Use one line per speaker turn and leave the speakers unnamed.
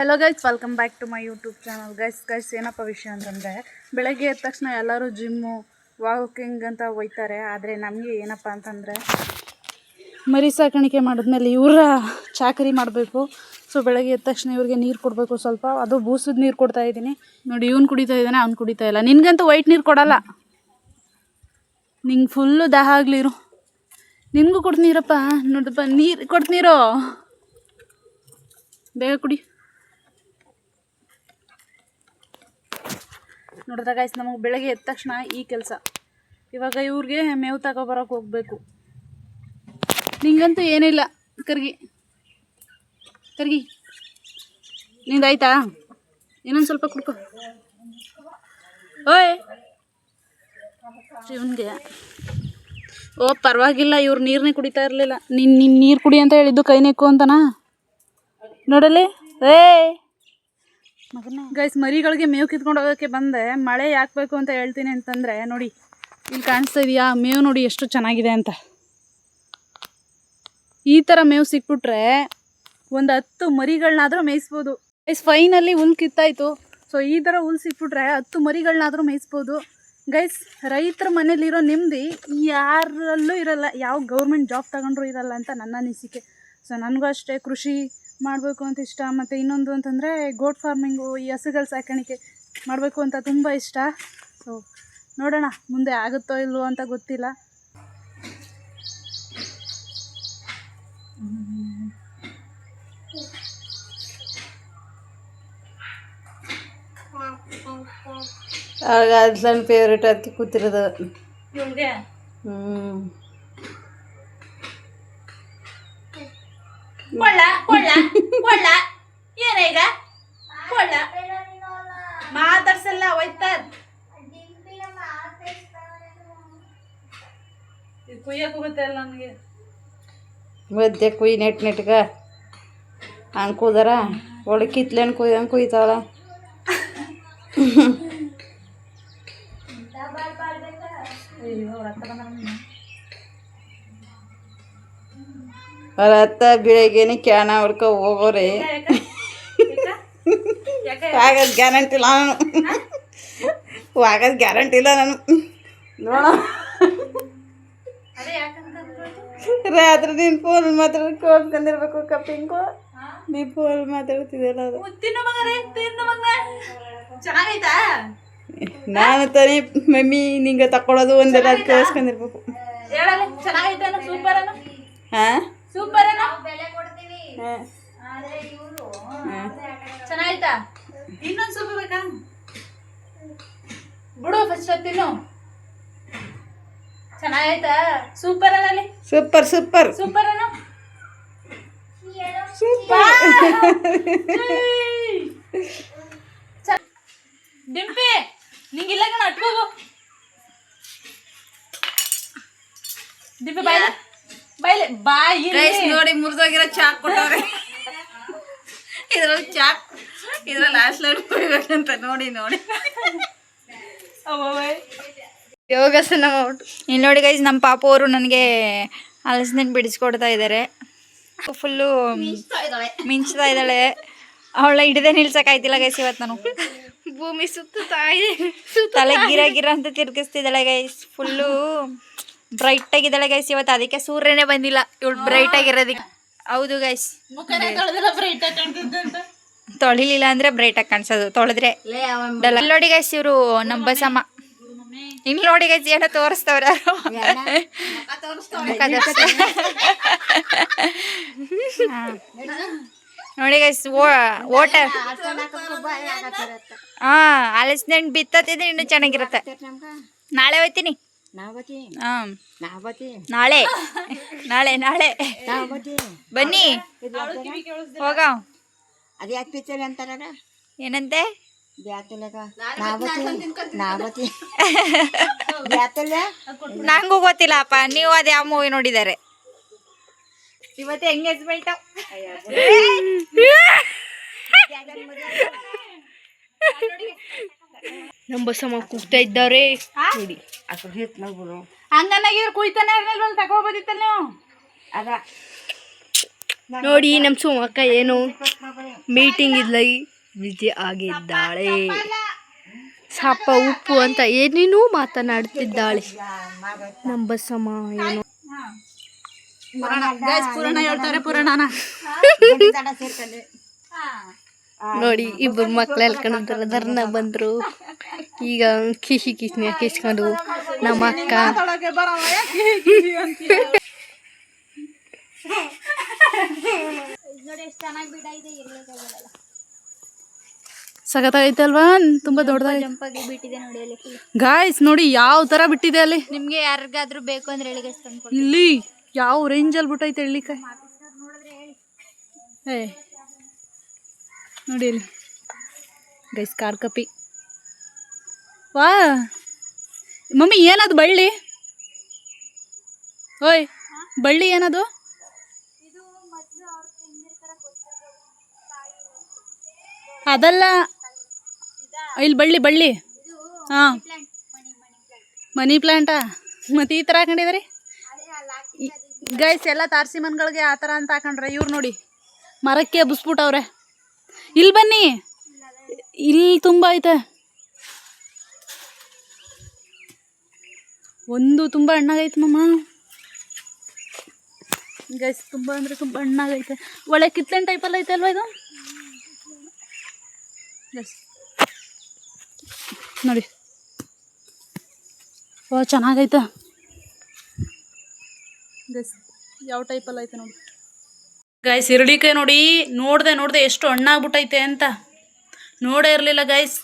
Hello guys, welcome back to my YouTube channel. Guys ಏನಪ್ಪ ವಿಷಯ ಅಂತಂದರೆ, ಬೆಳಗ್ಗೆ ಎದ್ದ ತಕ್ಷಣ ಎಲ್ಲರೂ ಜಿಮ್ಮು ವಾಕಿಂಗ್ ಅಂತ ಹೋಯ್ತಾರೆ. ಆದರೆ ನಮಗೆ ಏನಪ್ಪ ಅಂತಂದರೆ, ಮರಿ ಸಾಕಾಣಿಕೆ ಮಾಡಿದ್ಮೇಲೆ ಇವರ ಚಾಕರಿ ಮಾಡಬೇಕು. ಸೊ ಬೆಳಗ್ಗೆ ಎದ್ದ ತಕ್ಷಣ ಇವ್ರಿಗೆ ನೀರು ಕೊಡಬೇಕು. ಸ್ವಲ್ಪ ಅದು ಬೂಸದ ನೀರು ಕೊಡ್ತಾ ಇದ್ದೀನಿ ನೋಡಿ. ಇವ್ನು ಕುಡಿತಾ ಇದ್ದಾನೆ, ಅವ್ನು ಕುಡಿತಾ ಇಲ್ಲ. ನಿನಗಂತೂ ವೈಟ್ ನೀರು ಕೊಡಲ್ಲ, ನಿಂಗೆ ಫುಲ್ಲು ದಾಹ ಆಗಲಿರು. ನಿನಗೂ ಕೊಡ್ತೀನಿರಪ್ಪ, ನೋಡಪ್ಪ ನೀರು ಕೊಡ್ತೀನಿರೋ, ಬೇಗ ಕುಡಿ. ನೋಡಿದ್ರೆ ಗೈಸ್, ನಮಗೆ ಬೆಳಗ್ಗೆ ಎದ್ದ ತಕ್ಷಣ ಈ ಕೆಲಸ. ಇವಾಗ ಇವ್ರಿಗೆ ಮೇವು ತಗೊಬರೋಕೆ ಹೋಗಬೇಕು. ನಿಂಗಂತೂ ಏನಿಲ್ಲ, ಕರ್ಗಿ ನಿಂದಾಯ್ತಾ? ಇನ್ನೊಂದು ಸ್ವಲ್ಪ ಕುಡ್ಕೊ. ಓಯ್ ಇವನಿಗೆ ಪರವಾಗಿಲ್ಲ, ಇವ್ರು ನೀರನ್ನೇ ಕುಡಿತಾ ಇರಲಿಲ್ಲ. ನಿನ್ನ ನೀರು ಕುಡಿ ಅಂತ ಹೇಳಿದ್ದು ಕೈ ನೆಕ್ಕು ಅಂತನಾ ನೋಡಲಿ. ಗೈಸ್, ಮರಿಗಳಿಗೆ ಮೇವು ಕಿತ್ಕೊಂಡು ಹೋಗೋಕ್ಕೆ ಬಂದೆ. ಮಳೆ ಯಾಕೆ ಬೇಕು ಅಂತ ಹೇಳ್ತೀನಿ ಅಂತಂದರೆ, ನೋಡಿ ಇಲ್ಲಿ ಕಾಣಿಸ್ತಾ ಇದೆಯಾ ಮೇವು, ನೋಡಿ ಎಷ್ಟು ಚೆನ್ನಾಗಿದೆ ಅಂತ. ಈ ಥರ ಮೇವು ಸಿಕ್ಬಿಟ್ರೆ ಒಂದು 10 ಮರಿಗಳನ್ನಾದರೂ ಮೇಯಿಸ್ಬೋದು. ಗೈಸ್, ಫೈನಲ್ಲಿ ಹುಲ್ ಕಿತ್ತಾಯಿತು. ಸೊ ಈ ಥರ ಹುಲ್ ಸಿಕ್ಬಿಟ್ರೆ 10 ಮರಿಗಳನ್ನಾದರೂ ಮೇಯಿಸ್ಬೋದು. ಗೈಸ್, ರೈತರ ಮನೇಲಿರೋ ನೆಮ್ಮದಿ ಯಾರಲ್ಲೂ ಇರಲ್ಲ, ಯಾವ ಗೌರ್ಮೆಂಟ್ ಜಾಬ್ ತಗೊಂಡ್ರೂ ಇರಲ್ಲ ಅಂತ ನನ್ನ ಅನಿಸಿಕೆ. ಸೊ ನನಗೂ ಅಷ್ಟೇ ಕೃಷಿ ಮಾಡಬೇಕು ಅಂತ ಇಷ್ಟ. ಮತ್ತು ಇನ್ನೊಂದು ಅಂತಂದರೆ ಗೋಟ್ ಫಾರ್ಮಿಂಗು, ಈ ಹಸುಗಳ ಸಾಕಾಣಿಕೆ ಮಾಡಬೇಕು ಅಂತ ತುಂಬ ಇಷ್ಟ. ಸೊ ನೋಡೋಣ ಮುಂದೆ ಆಗುತ್ತೋ ಇಲ್ವೋ ಅಂತ ಗೊತ್ತಿಲ್ಲ.
ಅದು ನನ್ನ ಫೇವ್ರೇಟ್, ಅದಕ್ಕೆ ಕೂತಿರೋದು
ಇವಳಿಗೆ. ಏನೀಗ ಮಾತಾಡ್ಸಲ್ಲ, ಹೋಯ್ತಾರ ಕುಯ್ಯಕ್ಕೆ ಹೋಗುತ್ತೆ ಅಲ್ಲ ನನಗೆ.
ಮಧ್ಯೆ ಕುಯ್ ನೆಟ್ಗ ಹಂಗೆ ಕೂದಾರ ಒಳಗೆ ಕಿತ್ಲೇನು ಹಂಗೆ ಕುಯ್ತಾವಳ. ಅವ್ರ ಅತ್ತ ಬೆಳಗ್ಗೆನೆ ಕ್ಯಾನ ಹೊಡ್ಕೊ ಹೋಗೋರೆ. ಆಗೋದು ಗ್ಯಾರಂಟಿ ಇಲ್ಲ ನಾನು, ಆಗೋದು ಗ್ಯಾರಂಟಿ ಇಲ್ಲ ನಾನು. ನೋಡ ರಾತ್ರಿ ನೀನು ಫೋನ್ ಕೇಳ್ಕೊಂಡಿರ್ಬೇಕು ಕಪ್ಪಿಂಗು. ನೀ ಫೋನ್ ಮಾತಾಡ್ತಿದ್ದಲ್ಲ ಅದು. ನಾನು ತಾನೇ ಮಮ್ಮಿ ನಿಂಗೆ ತಗೊಳ್ಳೋದು ಒಂದೆಲ್ಲ ಕೇಳಿಸ್ಕೊಂಡಿರ್ಬೇಕು. ಹಾಂ
ಚೆನ್ನಾಯ್ತಾ? ಇನ್ನೊಂದು ಸೂಪರ್ ಬೇಕಾ? ಬಿಡು ಫಸ್ಟ್ ತಿನ್ನು. ಚೆನ್ನಾಯ್ತಾ? ಸೂಪರ್ ಅನ್ನಲಿ.
ಸೂಪರ್ ಸೂಪರ್
ಸೂಪರ್ ಅನ್ನು ಡಿಂಪಿ, ನಿಂಗಿಲ್ಲ ಕಣ, ಅಟ್ಕೋಗು. ಡಿಂಪಿ ಬಾಯ್ಲೆ ಬಾಯ್ಲೆ ಬಾಯಿ
ನೋಡಿ, ಮುರಿದೋಗಿರೋ ಚಾಕ್ ಕೊಟ್ಟವ್ರೆ. ಇದ್ರಲ್ಲಿ ಚಾಕ್, ಇದ್ರಲ್ಲಿ ಲಾಸ್ಟ್ ಲೈನ್ ಕುಡಿಬೇಕಂತ. ನೋಡಿ ಯೋಗಾಸನ ಮಾಡ್ಬಿಟ್ಟು.
ಇಲ್ಲಿ ನೋಡಿ ಗೈಸ್, ನಮ್ಮ ಪಾಪ ಅವರು ನನಗೆ ಹಲಸಿನಣ್ಣು ಬಿಡಿಸ್ಕೊಡ್ತಾ ಇದ್ದಾರೆ. ಫುಲ್ಲು ಮಿಂಚ್ತಾ ಇದ್ದಾಳೆ. ಅವಳ ಹಿಡ್ದೆ ನಿಲ್ಸಕ್ಕಾಯ್ತಿಲ್ಲ ಗೈಸ್ ಇವತ್ತು. ನಾನು
ಭೂಮಿ ಸುತ್ತಾ ಇದೆ,
ತಲೆ ಗಿರ ಅಂತ ತಿರ್ಗಿಸ್ತಿದ್ದಾಳೆ ಗೈಸ್. ಫುಲ್ಲು ಬ್ರೈಟ್ ಆಗಿದ್ದಾಳೆ ಗೈಸ್ ಇವತ್ತು. ಅದಕ್ಕೆ ಸೂರ್ಯನೇ ಬಂದಿಲ್ಲ ಇವಳು ಬ್ರೈಟ್ ಆಗಿರೋದಕ್ಕೆ. ಹೌದು ಗೈಸ್, ತೊಳಿಲಿಲ್ಲ ಅಂದ್ರೆ ಬ್ರೈಟ್ ಆಗಿ ಕಾಣಿಸೋದು, ತೊಳೆದ್ರೆ ಡಲ್. ನೋಡಿ ಗೈಸ್, ಇವರು ನಮ್ಮ ಬಸಮ್ಮ. ಇಲ್ಲಿ ನೋಡಿ ಗೈಸ್, ಏನೋ ತೋರಿಸ್ತವ್ರ. ನೋಡಿ ಗೈಸ್, ಓಟ ಹಲಸಿನಣ್ಣು ಬಿತ್ತತಿದ್ರೆ ಇನ್ನೂ ಚೆನ್ನಾಗಿರುತ್ತೆ. ನಾಳೆ ಹೋಯ್ತೀನಿ. ನಾಳೆ ನಾಳೆ ನಾಳೆ ಬನ್ನಿ, ಹೋಗ. ಏನಂತೆ? ನಂಗೂ ಗೊತ್ತಿಲ್ಲಪ್ಪ. ನೀವು ಅದ ಯಾವ ಮೂವಿ ನೋಡಿದ್ದಾರೆ? ಇವತ್ತು ಎಂಗೇಜ್ಮೆಂಟ್.
ನಮ್ಮ ಬಸಮ್ಮ ಕೂಗ್ತಾ ಇದ್ದಾರೆ ನೋಡಿ.
ಹಂಗನ್ನಾಗಿದ್ರು ಕುಯ್ತಾನೆ ಇರ್ಲಿಲ್ವಲ್ಲ, ತಗೋಬೋದಿತ್ತಲ್ಲ ನೀವು.
ಅದ
ನೋಡಿ ನಮ್ಮ ಸುಮಕ್ಕ ಏನು ಮೀಟಿಂಗ್ ಇದ್ಲೈ ಬಿಜಿ ಆಗಿದ್ದಾಳೆ. ಸಪ್ಪ ಉಪ್ಪು ಅಂತ ಏನೇನೋ ಮಾತನಾಡ್ತಿದ್ದಾಳೆ. ನಮ್ಮ ಬಸ್ಸಮ್ಮ ಏನು
ಪುರಾಣ ಹೇಳ್ತಾರೆ ಪುರಾಣನ.
ನೋಡಿ ಇಬ್ಬರು ಮಕ್ಳು ಎಲ್ಕೊಂಡ್ರ ಧರ್ನ ಬಂದ್ರು. ಈಗ ಕಿಸ್ನಿ ಕಿಸ್ಕೊಂಡು ನಮ್ಮ ಅಕ್ಕ
ಸಖತ್ತಾಗೈತಲ್ವಾ? ತುಂಬಾ ದೊಡ್ಡದಾಗಿ
ಜಂಪಾಗಿ ಬಿಟ್ಟಿದೆ ನೋಡಿ ಅಲ್ಲಿ.
ಗಾಯ್ಸ್ ನೋಡಿ ಯಾವ ತರ ಬಿಟ್ಟಿದೆ ಅಲ್ಲಿ.
ನಿಮ್ಗೆ ಯಾರಿಗಾದ್ರೂ ಬೇಕು ಅಂದ್ರೆ ಹೇಳಿ ಗೈಸ್ ತಂದ್ಕೊಡ್ತೀನಿ.
ಇಲ್ಲಿ ಯಾವ ರೇಂಜಲ್ಲಿ ಬಿಟ್ಟೈತೆ ಎಳ್ಳಿಕಾಯಿ. ಏ ನೋಡಿ ಅಲ್ಲಿ ಗೈಸ್ ಕಾರ್ಕಪಿ. ವಾ ಮಮ್ಮಿ ಏನದು ಬಳ್ಳಿ? ಓಯ್ ಬಳ್ಳಿ ಏನದು? ಅದಲ್ಲ, ಇಲ್ಲಿ ಬಳ್ಳಿ ಹಾಂ ಮನಿ ಪ್ಲ್ಯಾಂಟಾ? ಮತ್ತೆ ಈ ಥರ ಹಾಕೊಂಡಿದ್ರಿ ಗೈಸ್. ಎಲ್ಲ ತಾರಸಿ ಮನ್ಗಳಿಗೆ ಆ ಥರ ಅಂತ ಹಾಕೊಂಡ್ರೆ ಇವ್ರು ನೋಡಿ ಮರಕ್ಕೆ ಹಬ್ಬಿಸ್ಬಿಟ್ಟವ್ರೆ. ಇಲ್ಲಿ ಬನ್ನಿ, ಇಲ್ಲಿ ತುಂಬ ಐತೆ. ಒಂದು ತುಂಬ ಹಣ್ಣಾಗೈತೆ ಮಮ್ಮ ಗೈಸ್. ತುಂಬ ಅಂದರೆ ತುಂಬ ಹಣ್ಣಾಗೈತೆ. ಒಳ್ಳೆ ಕಿತ್ಲೆನ್ ಟೈಪಲ್ಲಿ ಐತೆ ಅಲ್ವಾ ಇದು ಗೈಸ್? ನೋಡಿ ಓ ಚೆನ್ನಾಗೈತೆ ಗೈಸ್. ಯಾವ ಟೈಪಲ್ಲಿ ಐತೆ ನೋಡಿ ಗೈಸ್. ಇರಳಿಕಾಯಿ ನೋಡಿ, ನೋಡ್ದೆ ಎಷ್ಟು ಹಣ್ಣಾಗ್ಬಿಟ್ಟೈತೆ ಅಂತ ನೋಡೇ ಇರಲಿಲ್ಲ ಗೈಸ್.